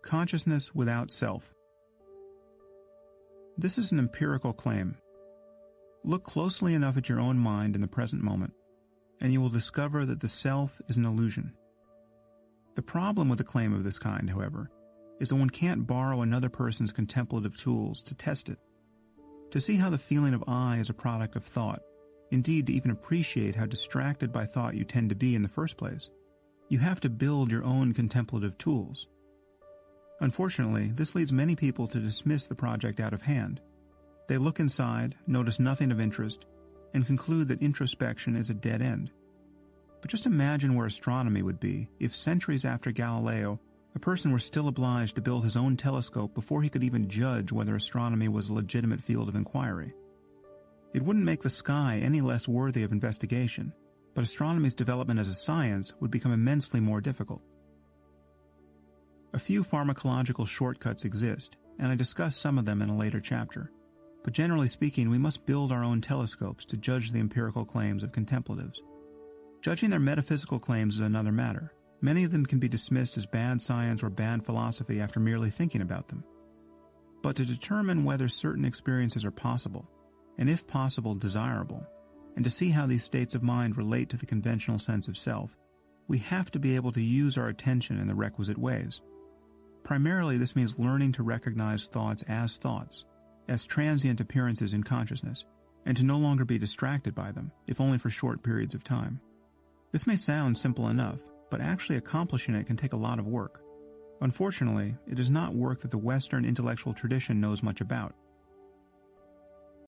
Consciousness without self. This is an empirical claim. Look closely enough at your own mind in the present moment, and you will discover that the self is an illusion. The problem with a claim of this kind, however, is that one can't borrow another person's contemplative tools to test it. To see how the feeling of I is a product of thought, indeed to even appreciate how distracted by thought you tend to be in the first place, you have to build your own contemplative tools. Unfortunately, this leads many people to dismiss the project out of hand. They look inside, notice nothing of interest, and conclude that introspection is a dead end. But just imagine where astronomy would be if centuries after Galileo, a person were still obliged to build his own telescope before he could even judge whether astronomy was a legitimate field of inquiry. It wouldn't make the sky any less worthy of investigation, but astronomy's development as a science would become immensely more difficult. A few pharmacological shortcuts exist, and I discuss some of them in a later chapter. But generally speaking, we must build our own telescopes to judge the empirical claims of contemplatives. Judging their metaphysical claims is another matter. Many of them can be dismissed as bad science or bad philosophy after merely thinking about them. But to determine whether certain experiences are possible, and if possible, desirable, and to see how these states of mind relate to the conventional sense of self, we have to be able to use our attention in the requisite ways. Primarily, this means learning to recognize thoughts, as transient appearances in consciousness, and to no longer be distracted by them, if only for short periods of time. This may sound simple enough, but actually accomplishing it can take a lot of work. Unfortunately, it is not work that the Western intellectual tradition knows much about.